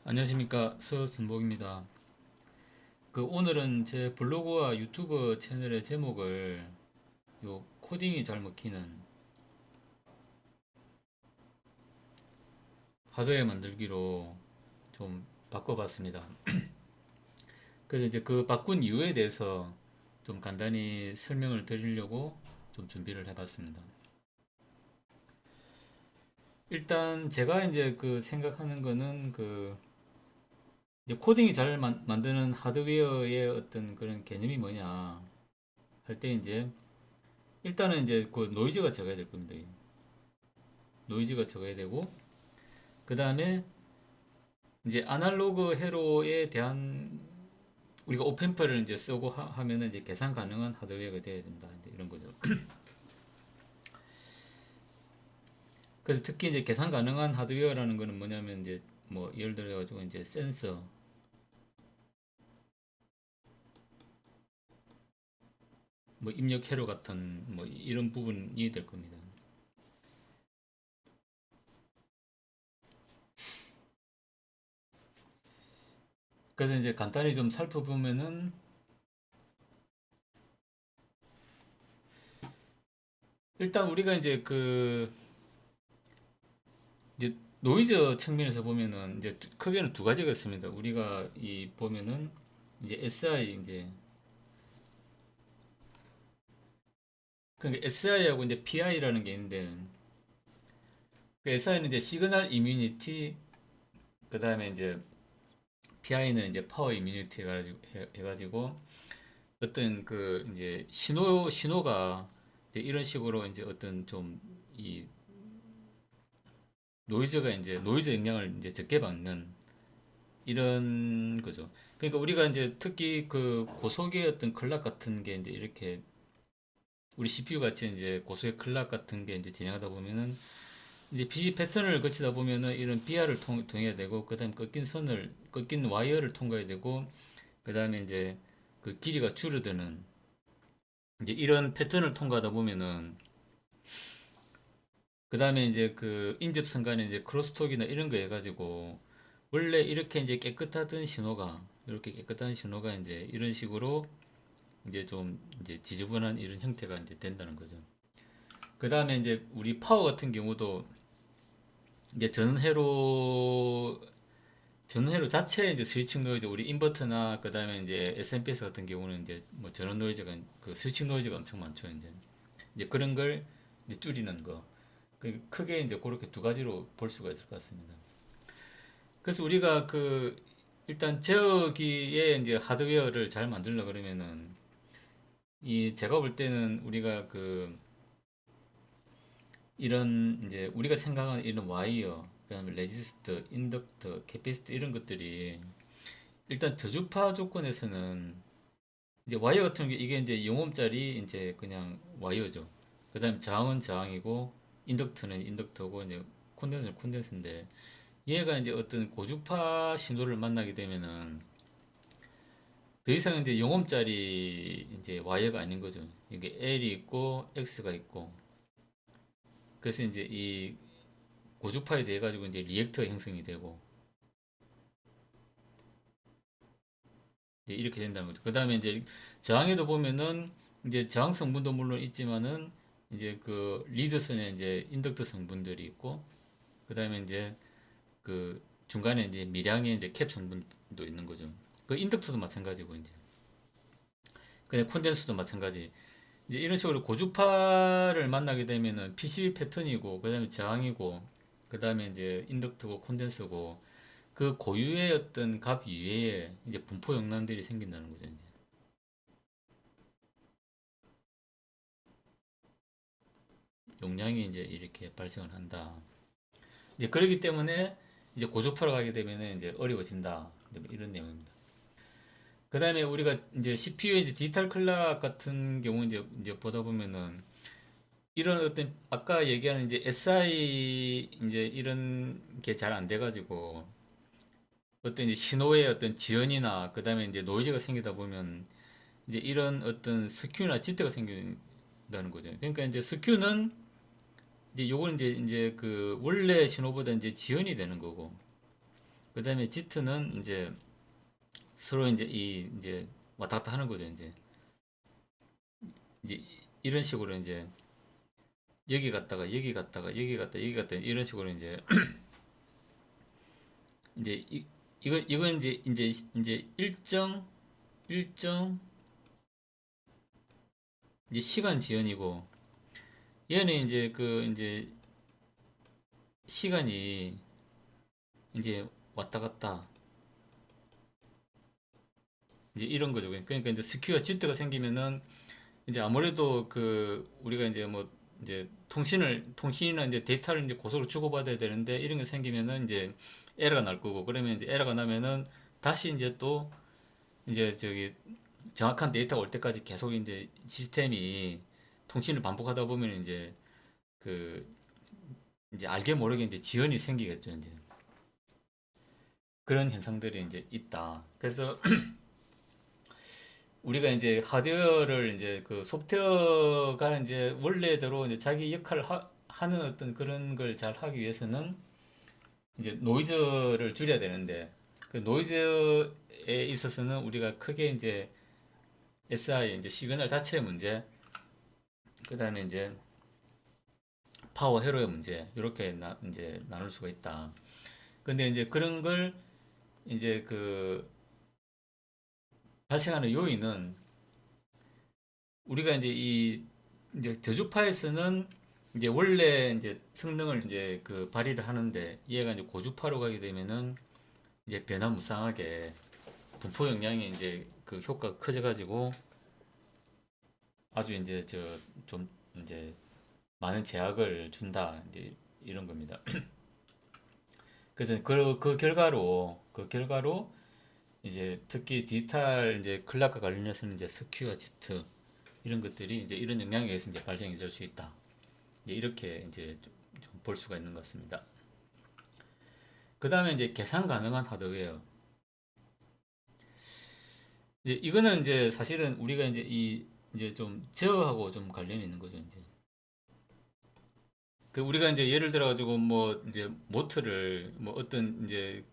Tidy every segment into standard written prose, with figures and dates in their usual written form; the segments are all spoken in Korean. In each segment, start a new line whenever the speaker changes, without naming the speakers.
안녕하십니까, 서순복입니다. 오늘은 제 블로그와 유튜브 채널의 제목을 요 코딩이 잘 먹히는 하드웨어 만들기로 좀 바꿔봤습니다. 그래서 이제 그 바꾼 이유에 대해서 좀 간단히 설명을 드리려고 좀 준비를 해봤습니다. 일단 제가 이제 그 생각하는 거는 이제 코딩이 잘 만드는 하드웨어의 어떤 그런 개념이 뭐냐 할 때 이제 일단은 이제 그 노이즈가 적어야 될 겁니다. 노이즈가 적어야 되고 그 다음에 이제 아날로그 회로에 대한 우리가 오펜퍼를 이제 쓰고 하면은 이제 계산 가능한 하드웨어가 돼야 된다. 이제 이런 거죠. 그래서 특히 이제 계산 가능한 하드웨어라는 거는 뭐냐면 이제 뭐 예를 들어 가지고 이제 센서, 뭐 입력 회로 같은 뭐 이런 부분이 될 겁니다. 그래서 이제 간단히 좀 살펴보면은 일단 우리가 이제 이제 노이즈 측면에서 보면은 이제 크게는 두 가지가 있습니다. 우리가 이 보면은 이제 SI 이제 그러니까 SI하고 이제 PI라는 게 있는데 그 SI는 이제 시그널 이뮤니티 그다음에 이제 PI는 이제 파워 이뮤니티 해가지고 어떤 그 이제 신호가 이제 이런 식으로 이제 어떤 좀 이 노이즈가 이제 노이즈 영향을 이제 적게 받는 이런 거죠. 그러니까 우리가 이제 특히 그 고속의 어떤 클락 같은 게 이제 이렇게 우리 CPU 같이 이제 고속의 클락 같은 게 이제 진행하다 보면은 이제 BC 패턴을 거치다 보면은 이런 BR을 통해야 되고, 그 다음에 꺾인 와이어를 통과해야 되고, 그 다음에 이제 그 길이가 줄어드는 이제 이런 패턴을 통과하다 보면은, 그 다음에 이제 그 인접 순간에 이제 크로스톡이나 이런 거 해가지고, 원래 이렇게 이제 깨끗하던 신호가, 이렇게 깨끗한 신호가 이제 이런 식으로 이제 좀 이제 지저분한 이런 형태가 이제 된다는 거죠. 그 다음에 이제 우리 파워 같은 경우도 이제 전원회로 자체에 이제 스위칭 노이즈, 우리 인버터나 그다음에 이제 SMPS 같은 경우는 이제 뭐 전원 노이즈가 그 스위칭 노이즈가 엄청 많죠. 이제 그런 걸 이제 줄이는 거. 크게 이제 그렇게 두 가지로 볼 수가 있을 것 같습니다. 그래서 우리가 일단 저기에 이제 하드웨어를 잘 만들려 그러면은 이 제가 볼 때는 우리가 이런 이제 우리가 생각하는 이런 와이어, 그다음에 레지스터, 인덕터, 캐피시터 이런 것들이 일단 저주파 조건에서는 이제 와이어 같은 게 이게 이제 0옴짜리 이제 그냥 와이어죠. 그다음 저항은 저항이고 인덕터는 인덕터고 이제 콘덴서는 콘덴서인데 얘가 이제 어떤 고주파 신호를 만나게 되면은 더 이상 이제 0옴짜리 이제 와이어가 아닌 거죠. 이게 L이 있고 X가 있고 그래서 이제 이 고주파에 대해 가지고 이제 리액터가 형성이 되고 이제 이렇게 된다는 거죠. 그 다음에 이제 저항에도 보면은 이제 저항 성분도 물론 있지만은 이제 그 리드선에 이제 인덕터 성분들이 있고 그 다음에 이제 그 중간에 이제 미량의 이제 캡 성분도 있는 거죠. 그 인덕터도 마찬가지고 이제 그다음 콘덴서도 마찬가지. 이제 이런 식으로 고주파를 만나게 되면은 PCB 패턴이고 그다음에 저항이고 그다음에 이제 인덕터고 콘덴서고 그 고유의 어떤 값 이외에 이제 분포 영향들이 생긴다는 거죠. 이제. 용량이 이제 이렇게 발생을 한다. 이제 그러기 때문에 이제 고주파로 가게 되면 이제 어려워진다. 이런 내용입니다. 그 다음에 우리가 이제 CPU의 이제 디지털 클락 같은 경우 이제 보다 보면은 이런 어떤 아까 얘기하는 이제 SI 이제 이런 게 잘 안 돼가지고 어떤 이제 신호의 어떤 지연이나 그 다음에 이제 노이즈가 생기다 보면 이제 이런 어떤 스큐나 지트가 생긴다는 거죠. 그러니까 이제 스큐는 이제 요거는 이제 그 원래 신호보다 이제 지연이 되는 거고 그 다음에 G는 이제 서로 이제 이제 왔다 갔다 하는 거죠. 이제 이런 식으로 이제 여기 갔다가 여기 갔다가 여기 갔다 여기 갔다 이런 식으로 이제 이제 이건 이제 일정 이제 시간 지연이고 얘는 이제 이제 시간이 이제 왔다 갔다 이제 이런 거죠. 그러니까 이제 스큐와 지트가 생기면은 이제 아무래도 우리가 이제 뭐 이제 통신이나 이제 데이터를 이제 고속으로 주고받아야 되는데 이런 게 생기면은 이제 에러가 날 거고 그러면 이제 에러가 나면은 다시 이제 또 이제 저기 정확한 데이터가 올 때까지 계속 이제 시스템이 통신을 반복하다 보면 그 이제 알게 모르게 이제 지연이 생기겠죠. 이제 그런 현상들이 이제 있다. 그래서 우리가 이제 하드웨어를 이제 소프트웨어가 이제 원래대로 이제 자기 역할을 하는 어떤 그런 걸 잘 하기 위해서는 이제 노이즈를 줄여야 되는데 그 노이즈에 있어서는 우리가 크게 이제 SI 이제 시그널 자체의 문제, 그다음에 이제 파워 회로의 문제 이렇게 이제 나눌 수가 있다. 근데 이제 그런 걸 이제 발생하는 요인은 우리가 이제 이제 저주파에서는 이제 원래 이제 성능을 이제 발휘를 하는데 얘가 이제 고주파로 가게 되면은 이제 변화무쌍하게 분포 영향이 이제 효과가 커져 가지고 아주 이제 좀 이제 많은 제약을 준다 이제 이런 겁니다. 그래서 그 결과로 이제 특히 디지털 이제 클락과 관련해서는 이제 스큐어 지트 이런 것들이 이제 이런 영향에 의해서 이제 발생이 될 수 있다. 이제 이렇게 이제 좀 볼 수가 있는 것 같습니다. 그 다음에 이제 계산 가능한 하드웨어. 이제 이거는 이제 사실은 우리가 이제 이제 좀 제어하고 좀 관련이 있는 거죠. 이제 우리가 이제 예를 들어 가지고 뭐 이제 모터를 뭐 어떤 이제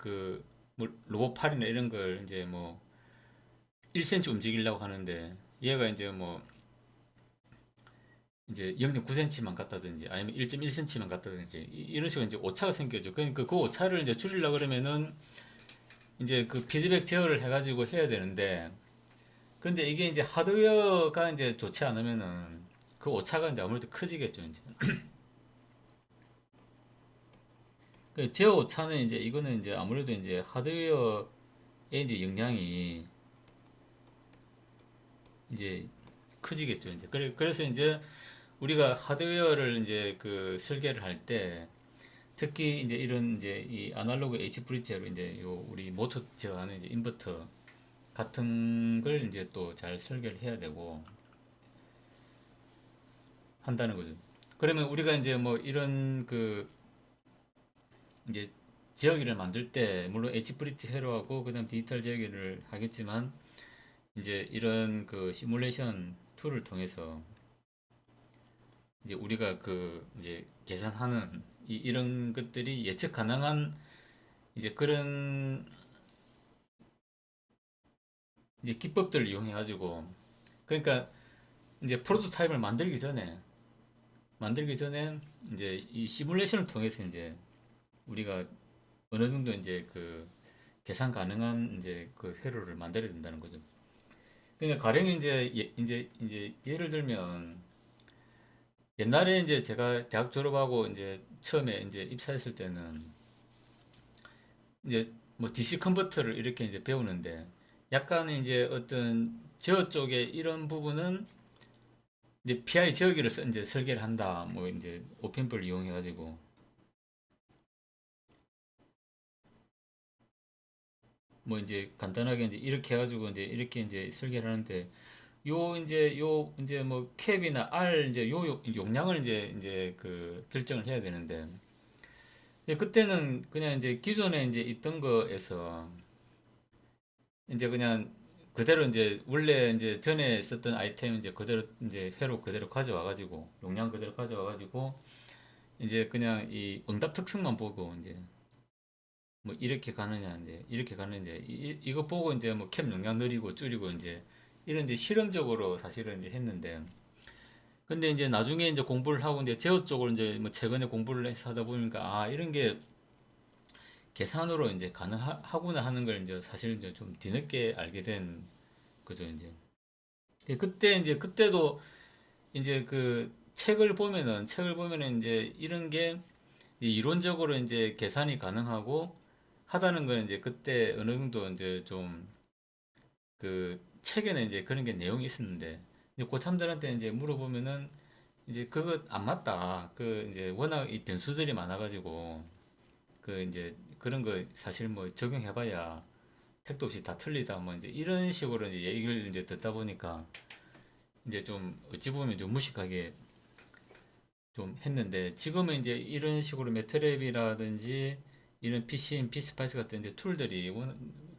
뭐 로봇 팔이나 이런 걸 이제 뭐 1cm 움직이려고 하는데 얘가 이제 뭐 이제 0.9cm만 갔다든지 아니면 1.1cm만 갔다든지 이런 식으로 이제 오차가 생겨죠. 그러니까 그 오차를 이제 줄이려고 그러면은 이제 피드백 제어를 해가지고 해야 되는데 근데 이게 이제 하드웨어가 이제 좋지 않으면은 그 오차가 이제 아무래도 커지겠죠. 이제 그 제어 오차는 이제 이거는 이제 아무래도 이제 하드웨어의 이제 영향이 이제 커지겠죠. 이제 그래서 이제 우리가 하드웨어를 이제 설계를 할 때 특히 이제 이런 이제 이 아날로그 H 브릿지로 이제 요 우리 모터 제어하는 이제 인버터 같은 걸 이제 또 잘 설계를 해야 되고 한다는 거죠. 그러면 우리가 이제 뭐 이런 이제 지역기를 만들 때 물론 H 브릿지 회로하고 그다음 디지털 지역기를 하겠지만 이제 이런 시뮬레이션 툴을 통해서 이제 우리가 이제 계산하는 이런 것들이 예측 가능한 이제 그런 이제 기법들을 이용해 가지고 그러니까 이제 프로토타입을 만들기 전에 이제 이 시뮬레이션을 통해서 이제 우리가 어느 정도 이제 계산 가능한 이제 회로를 만들어야 된다는 거죠. 그러니까 가령 이제 이제 예를 들면 옛날에 이제 제가 대학 졸업하고 이제 처음에 이제 입사했을 때는 이제 뭐 DC 컨버터를 이렇게 이제 배우는데 약간 이제 어떤 제어 쪽에 이런 부분은 이제 PI 제어기를 이제 설계를 한다. 뭐 이제 오펜플 이용해 가지고 뭐 이제 간단하게 이제 이렇게 해가지고 이제 이렇게 이제 설계를 하는데 요 이제 뭐 캡이나 R 이제 요 용량을 이제 결정을 해야 되는데 그때는 그냥 이제 기존에 이제 있던 거에서 이제 그냥 그대로 이제 원래 이제 전에 썼던 아이템 이제 그대로 이제 회로 그대로 가져와 가지고 용량 그대로 가져와 가지고 이제 그냥 이 응답 특성만 보고 이제 뭐 이렇게 가느냐 이제 이렇게 가느냐 이거 보고 이제 뭐 캡 용량 늘리고 줄이고 이제 이런 이제 실험적으로 사실은 이제 했는데 근데 이제 나중에 이제 공부를 하고 이제 제어 쪽을 이제 뭐 최근에 공부를 해서 하다 보니까 아 이런 게 계산으로 이제 가능하구나 하는 걸 이제 사실 이제 좀 뒤늦게 알게 된 거죠 이제. 그때 이제 그때도 이제 그 책을 보면은 이제 이런 게 이론적으로 이제 계산이 가능하고 하다는 건 이제 그때 어느 정도 이제 좀 그 책에는 이제 그런 게 내용이 있었는데 이제 고참들한테 이제 물어보면은 이제 그거 안 맞다. 그 이제 워낙 이 변수들이 많아가지고 그 이제 그런 거 사실 뭐 적용해봐야 택도 없이 다 틀리다 뭐 이제 이런 식으로 이제 얘기를 이제 듣다 보니까 이제 좀 어찌 보면 좀 무식하게 좀 했는데 지금은 이제 이런 식으로 매트랩이라든지 이런 PCM, PSPice 같은 이제 툴들이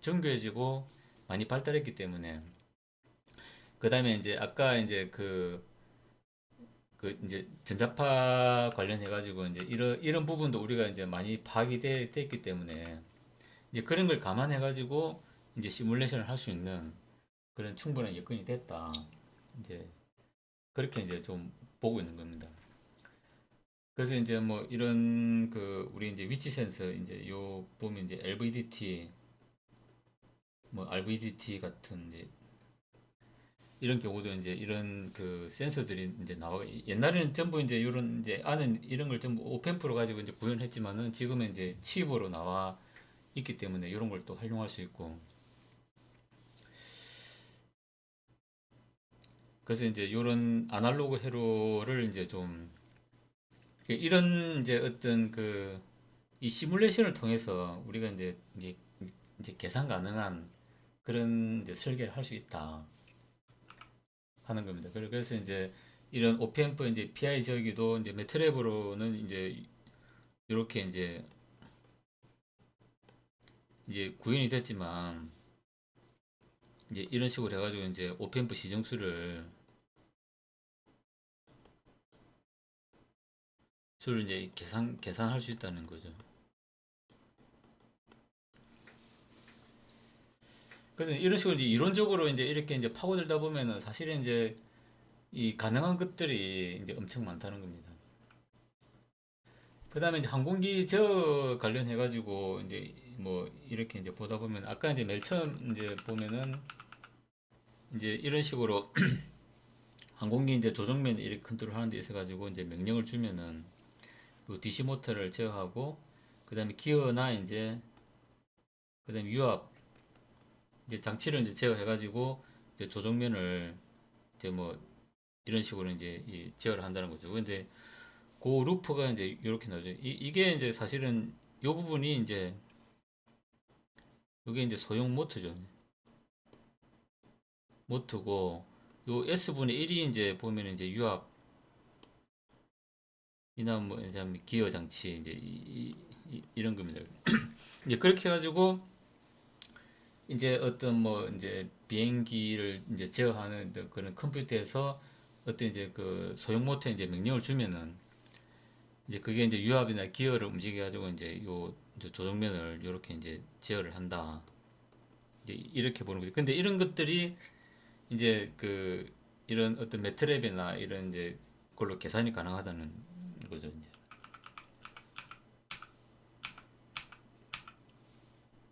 정교해지고 많이 발달했기 때문에 그 다음에 이제 아까 이제 그 이제 전자파 관련해 가지고 이제 이런 부분도 우리가 이제 많이 파악이 됐기 때문에 이제 그런 걸 감안해 가지고 이제 시뮬레이션을 할 수 있는 그런 충분한 여건이 됐다. 이제 그렇게 이제 좀 보고 있는 겁니다. 그래서 이제 뭐 이런 그 우리 이제 위치 센서 이제 요 보면 이제 LVDT 뭐 RVDT 같은 이제 이런 경우도 이제 이런 그 센서들이 이제 나와 옛날에는 전부 이제 이런 이제 아는 이런 걸 전부 오펜프로 가지고 이제 구현했지만은 지금은 이제 칩으로 나와 있기 때문에 이런 걸 또 활용할 수 있고 그래서 이제 이런 아날로그 회로를 이제 좀 이런 이제 어떤 그 이 시뮬레이션을 통해서 우리가 이제 계산 가능한 그런 이제 설계를 할 수 있다 하는 겁니다. 그래서 이제 이런 오펜프 이제 PI 저기도 이제 매트랩으로는 이렇게 이제 구현이 됐지만 이제 이런 식으로 해가지고 이제 오펜프 시정수를 이제 계산할 수 있다는 거죠. 그래서 이런 식으로 이제 이론적으로 이제 이렇게 이제 파고들다 보면은 사실은 이제 이 가능한 것들이 이제 엄청 많다는 겁니다. 그다음에 이제 항공기 제어 관련해 가지고 이제 뭐 이렇게 이제 보다 보면 아까 이제 맨 처음 이제 보면은 이제 이런 식으로 항공기 이제 조종면 이렇게 컨트롤 하는 데 있어 가지고 이제 명령을 주면은 그 DC 모터를 제어하고 그다음에 기어나 이제 그다음에 유압 이제 장치를 이제 제어해 가지고 이제 조종면을 이제 뭐 이런 식으로 이제 제어를 한다는 거죠. 근데 그 루프가 이제 이렇게 나오죠. 이게 이제 사실은 요 부분이 이제 이게 이제 소형 모터죠. 모터고 요 S분의 1이 이제 보면 이제 유압이나 뭐 이제 기어 장치 이제 이런 겁니다. 이제 그렇게 해가지고 이제 어떤 뭐 이제 비행기를 이제 제어하는 그런 컴퓨터에서 어떤 이제 그 소형 모터에 이제 명령을 주면은 이제 그게 이제 유압이나 기어를 움직여 가지고 이제 요 이제 조정면을 이렇게 이제 제어를 한다. 이제 이렇게 보는 거죠. 근데 이런 것들이 이제 그 이런 어떤 매트랩이나 이런 이제 걸로 계산이 가능하다는 거죠. 이제.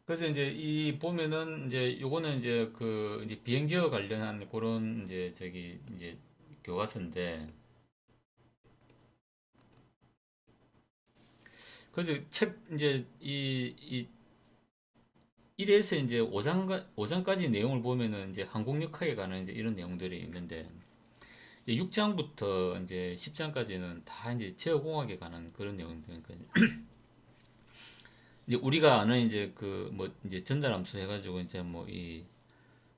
그래서 이제 이 보면은 이제 요거는 이제 그 이제 비행 제어 관련한 그런 이제 저기 이제 교과서인데 그래서 책 이제 이 1에서 이제 5장까지 내용을 보면은 이제 항공역학에 관한 이제 이런 내용들이 있는데 6장부터 이제 10장까지는 다 이제 제어공학에 관한 그런 내용들이니까 이제 우리가 아는 이제 그 뭐 이제 전자함수 해가지고 이제 뭐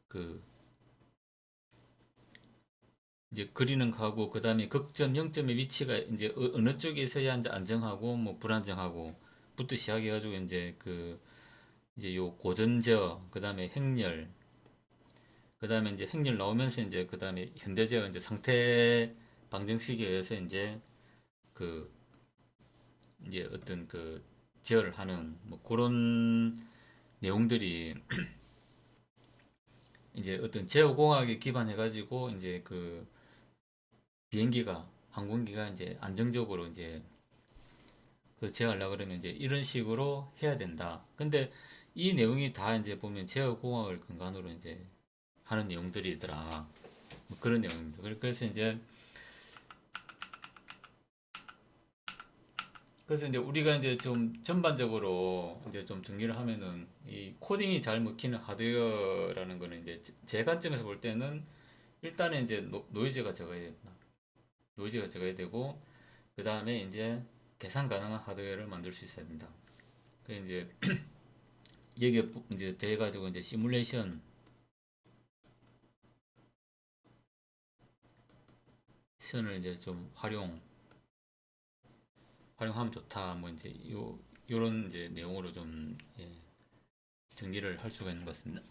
그 이제 그리는 거하고 그다음에 극점 0점의 위치가 이제 어느 쪽에 있어야 이제 안정하고 뭐 불안정하고 부터 시작해가지고 이제 그 이제 요 고전제어 그다음에 행렬 그다음에 이제 행렬 나오면서 이제 그다음에 현대제어 이제 상태 방정식에 의해서 이제 그 이제 어떤 그 제어를 하는 뭐 그런 내용들이 이제 어떤 제어공학에 기반해 가지고 이제 그 비행기가 항공기가 이제 안정적으로 이제 그 제어하려고 그러면 이제 이런 식으로 해야 된다. 근데 이 내용이 다 이제 보면 제어공학을 근간으로 이제 하는 내용들이더라. 뭐 그런 내용입니다. 그래서 이제 우리가 이제 좀 전반적으로 이제 좀 정리를 하면은 이 코딩이 잘 먹히는 하드웨어라는 거는 이제 제 관점에서 볼 때는 일단은 이제 노이즈가 적어야 된다. 노이즈가 적어야 되고 그 다음에 이제 계산 가능한 하드웨어를 만들 수 있어야 된다. 그래 이제 여기에 이제 돼 가지고 이제 시뮬레이션을 이제 좀 활용하면 좋다. 뭐 이제 요런 이제 내용으로 좀 예, 정리를 할 수가 있는 것 같습니다.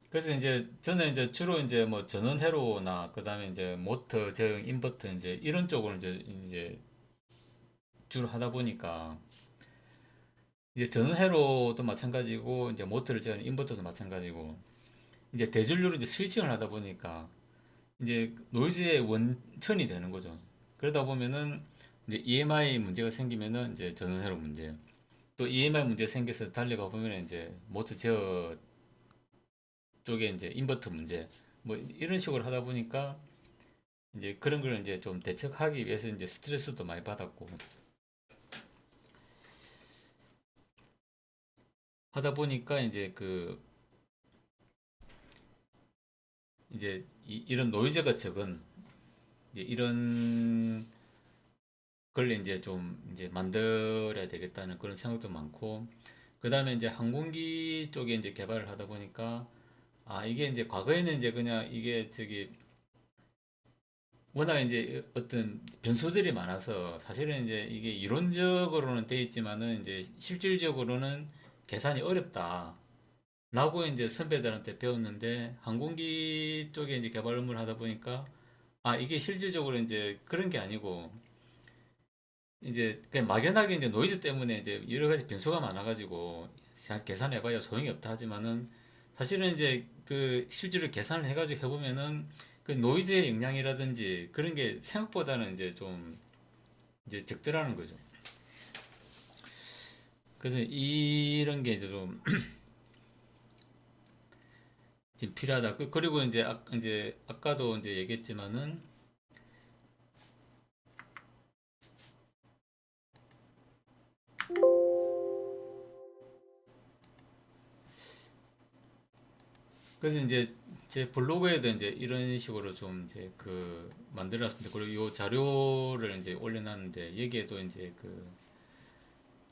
그래서 이제 저는 이제 주로 이제 뭐 전원 회로나 그다음에 이제 모터 제어 인버터 이제 이런 쪽으로 이제 주로 하다 보니까 이제 전원 회로도 마찬가지고 이제 모터를 제어하는 인버터도 마찬가지고 이제 대전류로 이제 스위칭을 하다 보니까 이제 노이즈의 원천이 되는 거죠. 그러다 보면은 이제 EMI 문제가 생기면은 이제 전원 회로 문제, 또 EMI 문제 생겨서 달려가 보면 이제 모터 제어 쪽에 이제 인버터 문제, 뭐 이런 식으로 하다 보니까 이제 그런 걸 이제 좀 대책하기 위해서 이제 스트레스도 많이 받았고 하다 보니까 이제 이제 이런 노이즈가 적은 이제 이런 걸 이제 좀 이제 만들어야 되겠다는 그런 생각도 많고 그 다음에 이제 항공기 쪽에 이제 개발을 하다 보니까 아 이게 이제 과거에는 이제 그냥 이게 저기 워낙 이제 어떤 변수들이 많아서 사실은 이제 이게 이론적으로는 돼 있지만은 이제 실질적으로는 계산이 어렵다. 라고 이제 선배들한테 배웠는데 항공기 쪽에 이제 개발 업무를 하다 보니까 아 이게 실질적으로 이제 그런 게 아니고 이제 그냥 막연하게 이제 노이즈 때문에 이제 여러 가지 변수가 많아가지고 계산해봐야 소용이 없다 하지만은 사실은 이제 그 실제로 계산을 해가지고 해보면은 그 노이즈의 영향이라든지 그런 게 생각보다는 이제 좀 이제 적더라는 거죠. 그래서 이런 게 이제 좀 지금 필요하다. 그리고 이제 이제 아까도 이제 얘기했지만은 그래서 이제 제 블로그에도 이제 이런 식으로 좀 이제 만들어놨습니다. 그리고 이 자료를 이제 올려놨는데 여기에도 이제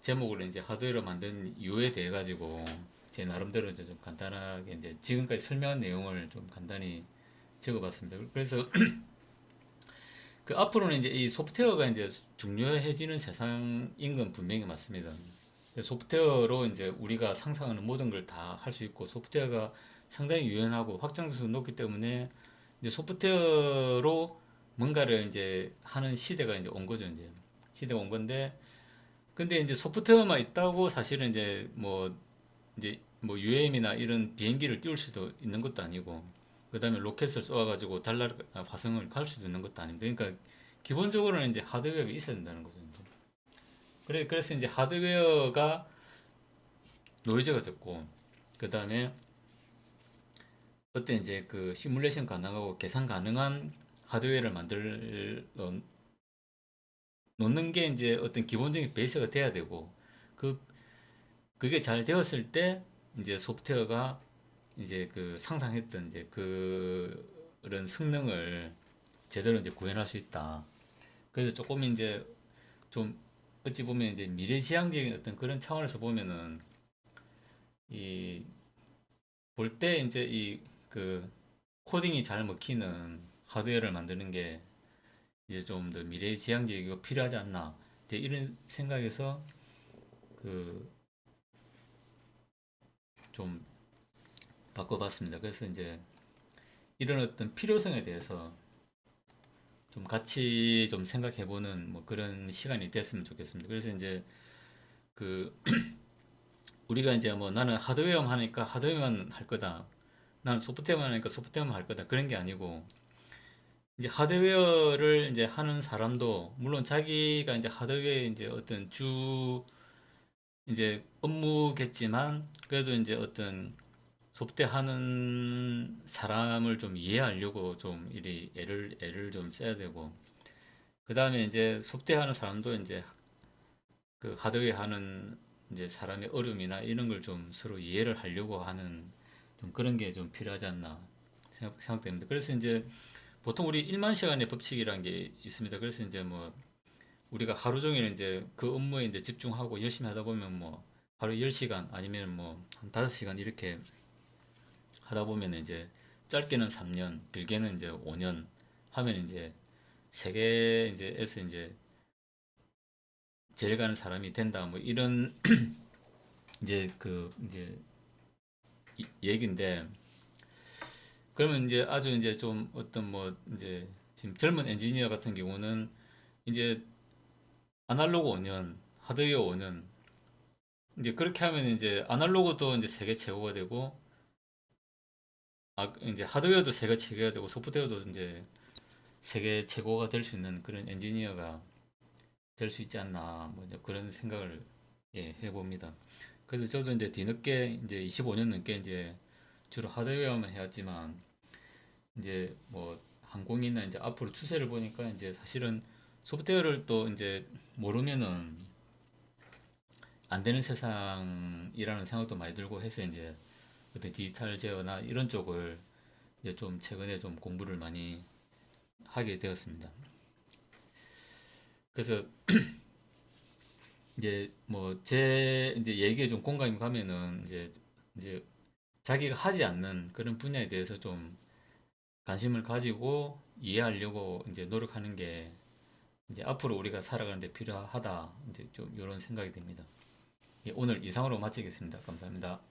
제목을 이제 하드웨어로 만든 이유에 대해 가지고 제 나름대로 이제 좀 간단하게 이제 지금까지 설명한 내용을 좀 간단히 적어봤습니다. 그래서 그 앞으로는 이제 이 소프트웨어가 이제 중요해지는 세상인 건 분명히 맞습니다. 소프트웨어로 이제 우리가 상상하는 모든 걸 다 할 수 있고 소프트웨어가 상당히 유연하고 확장성이 높기 때문에 이제 소프트웨어로 뭔가를 이제 하는 시대가 이제 온 거죠, 이제. 시대가 온 건데 근데 이제 소프트웨어만 있다고 사실은 이제 뭐 UAM이나 이런 비행기를 띄울 수도 있는 것도 아니고 그다음에 로켓을 쏘아가지고 달날 화성을 갈 수도 있는 것도 아닙니다. 그러니까 기본적으로는 이제 하드웨어가 있어야 된다는 거죠. 이제. 그래서 이제 하드웨어가 노이즈가 적고 그다음에 어떤 이제 시뮬레이션 가능하고 계산 가능한 하드웨어를 만들 놓는 게 이제 어떤 기본적인 베이스가 돼야 되고 그 그게 잘 되었을 때 이제 소프트웨어가 이제 상상했던 이제 그런 성능을 제대로 이제 구현할 수 있다. 그래서 조금 이제 좀 어찌 보면 이제 미래지향적인 어떤 그런 차원에서 보면은 이 볼 때 이제 코딩이 잘 먹히는 하드웨어를 만드는 게 이제 좀 더 미래지향적이고 필요하지 않나. 이제 이런 생각에서 그 좀 바꿔봤습니다. 그래서 이제 이런 어떤 필요성에 대해서 좀 같이 좀 생각해보는 뭐 그런 시간이 됐으면 좋겠습니다. 그래서 이제 그 우리가 이제 뭐 나는 하드웨어만 하니까 하드웨어만 할 거다. 나는 소프트웨어만 하니까 소프트웨어만 할 거다. 그런 게 아니고 이제 하드웨어를 이제 하는 사람도 물론 자기가 이제 하드웨어 이제 어떤 주 이제 업무겠지만 그래도 이제 어떤 소프트웨어 하는 사람을 좀 이해하려고 좀 이리 애를 좀 써야 되고 그 다음에 이제 소프트웨어 하는 사람도 이제 그 하드웨어 하는 이제 사람의 어려움이나 이런 걸 좀 서로 이해를 하려고 하는 좀 그런 게 좀 필요하지 않나 생각됩니다. 그래서 이제 보통 우리 1만 시간의 법칙이라는 게 있습니다. 그래서 이제 뭐 우리가 하루 종일 이제 그 업무에 이제 집중하고 열심히 하다 보면 뭐 하루 10시간 아니면 뭐 한 5시간 이렇게 하다 보면 이제 짧게는 3년, 길게는 이제 5년 하면 이제 세계 이제에서 이제 제일 가는 사람이 된다. 뭐 이런 이제 그 이제 얘기인데 그러면 이제 아주 이제 좀 어떤 뭐 이제 지금 젊은 엔지니어 같은 경우는 이제 아날로그 5년, 하드웨어 5년 이제 그렇게 하면 이제 아날로그도 이제 세계 최고가 되고 이제 하드웨어도 세계 최고가 되고 소프트웨어도 이제 세계 최고가 될 수 있는 그런 엔지니어가 될 수 있지 않나 뭐 이제 그런 생각을 예, 해봅니다. 그래서 저도 이제 뒤늦게 이제 25년 넘게 이제 주로 하드웨어만 해왔지만 이제 뭐 항공이나 이제 앞으로 추세를 보니까 이제 사실은 소프트웨어를 또 이제 모르면은 안 되는 세상이라는 생각도 많이 들고 해서 이제 어떤 디지털 제어나 이런 쪽을 이제 좀 최근에 좀 공부를 많이 하게 되었습니다. 그래서 이제 뭐 제 이제 얘기에 좀 공감이 가면은 이제 자기가 하지 않는 그런 분야에 대해서 좀 관심을 가지고 이해하려고 이제 노력하는 게 이제 앞으로 우리가 살아가는데 필요하다. 이제 좀 이런 생각이 듭니다. 예, 오늘 이상으로 마치겠습니다. 감사합니다.